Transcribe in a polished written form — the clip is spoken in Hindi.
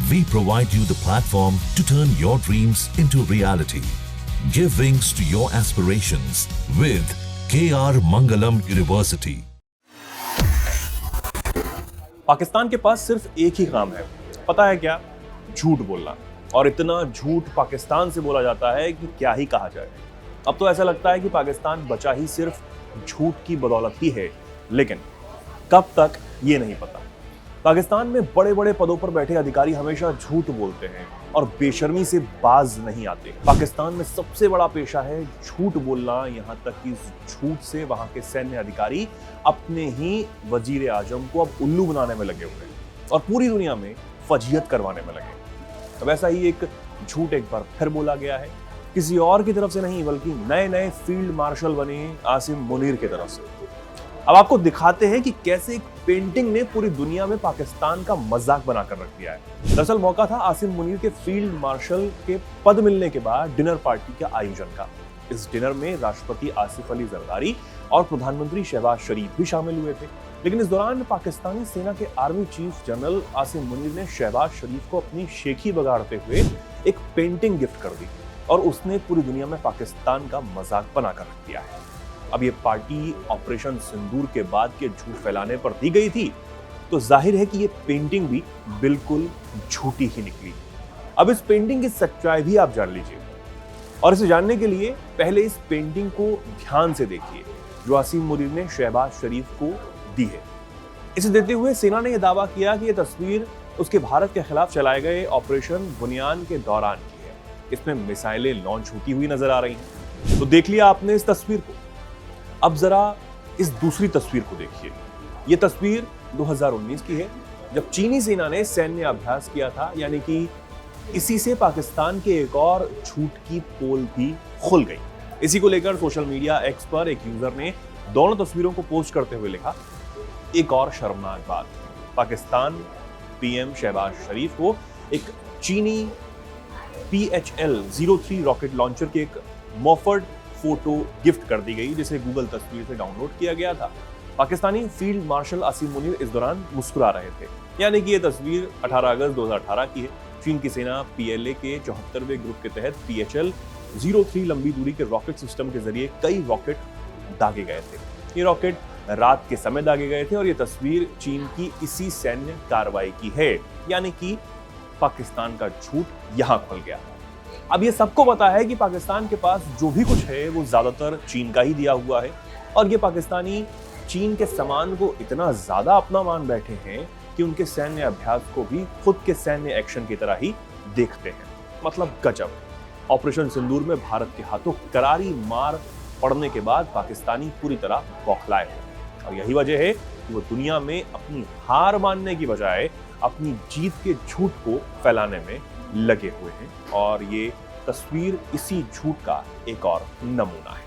We provide you the platform to turn your dreams into reality. Give wings to your aspirations with KR Mangalam University. Pakistan के पास सिर्फ एक ही काम है, पता है क्या? झूठ बोलना। और इतना झूठ पाकिस्तान से बोला जाता है कि क्या ही कहा जाए। अब तो ऐसा लगता है कि पाकिस्तान बचा ही सिर्फ झूठ की बदौलत ही है, लेकिन कब तक ये नहीं पता। पाकिस्तान में बड़े बड़े पदों पर बैठे अधिकारी हमेशा झूठ बोलते हैं और बेशर्मी से बाज नहीं आते। पाकिस्तान में सबसे बड़ा पेशा है झूठ बोलना, यहाँ तक कि इस झूठ से वहां के सैन्य अधिकारी अपने ही वजीर आजम को अब उल्लू बनाने में लगे हुए हैं और पूरी दुनिया में फजीयत करवाने में लगे। अब ऐसा ही एक झूठ एक बार फिर बोला गया है, किसी और की तरफ से नहीं बल्कि नए नए फील्ड मार्शल बने आसिम मुनीर की तरफ से। अब आपको दिखाते हैं कि कैसे एक पेंटिंग ने पूरी दुनिया में पाकिस्तान का मजाक बनाकर रख दिया है। दरअसल मौका था आसिम मुनीर के फील्ड मार्शल के पद मिलने के बाद डिनर पार्टी के आयोजन का। इस डिनर में राष्ट्रपति आसिफ अली जरदारी और प्रधानमंत्री शहबाज शरीफ भी शामिल हुए थे। लेकिन इस दौरान पाकिस्तानी सेना के army chief general Asim Munir ने शहबाज शरीफ को अपनी शेखी बगाड़ते हुए एक पेंटिंग गिफ्ट कर दी और उसने पूरी दुनिया में पाकिस्तान का मजाक बनाकर रख दिया है। अब ये पार्टी ऑपरेशन सिंदूर के बाद के झूठ फैलाने पर दी गई थी, तो जाहिर है कि ये पेंटिंग भी बिल्कुल झूठी ही निकली। अब इस पेंटिंग की सच्चाई भी आप जान लीजिए, और इसे जानने के लिए पहले इस पेंटिंग को ध्यान से देखिए जो आसिम मुनीर ने शहबाज शरीफ को दी है। इसे देते हुए सेना ने यह दावा किया कि यह तस्वीर उसके भारत के खिलाफ चलाए गए ऑपरेशन बुनियान के दौरान की है। इसमें मिसाइलें लॉन्च होती हुई नजर आ रही हैं। तो देख लिया आपने इस तस्वीर को, अब जरा इस दूसरी तस्वीर को देखिए। ये तस्वीर 2019 की है, जब चीनी सेना ने सैन्य अभ्यास किया था, यानी कि इसी से पाकिस्तान के एक और झूठ की पोल भी खुल गई। इसी को लेकर सोशल मीडिया एक्स पर एक यूजर ने दोनों तस्वीरों को पोस्ट करते हुए लिखा, एक और शर्मनाक बात, पाकिस्तान पीएम शहबाज शरीफ को एक चीनी PHL-03 रॉकेट लॉन्चर की एक मोफर्ड फोटो गिफ्ट कर दी गई, जिसे गूगल तस्वीर से डाउनलोड किया गया था। पाकिस्तानी फील्ड मार्शल आसिम मुनीर इस दौरान मुस्कुरा रहे थे, यानी कि यह तस्वीर 18 अगस्त 2018 की है। चीन की सेना PLA के 74वें ग्रुप के तहत PHL-03 लंबी दूरी के रॉकेट सिस्टम के जरिए कई रॉकेट दागे गए थे। ये रॉकेट रात के समय दागे गए थे और ये तस्वीर चीन की इसी सैन्य कार्रवाई की है, यानी कि पाकिस्तान का झूठ यहां खुल गया। अब ये सबको पता है कि पाकिस्तान के पास जो भी कुछ है वो ज्यादातर चीन का ही दिया हुआ है, और ये पाकिस्तानी चीन के सामान को इतना ज्यादा अपना मान बैठे हैं कि उनके सैन्य अभ्यास को भी खुद के सैन्य एक्शन की तरह ही देखते हैं। मतलब गजब। ऑपरेशन सिंदूर में भारत के हाथों करारी मार पड़ने के बाद पाकिस्तानी पूरी तरह बौखलाए हुए, और यही वजह है कि वो दुनिया में अपनी हार मानने की बजाय अपनी जीत के झूठ को फैलाने में लगे हुए हैं, और ये तस्वीर इसी झूठ का एक और नमूना है।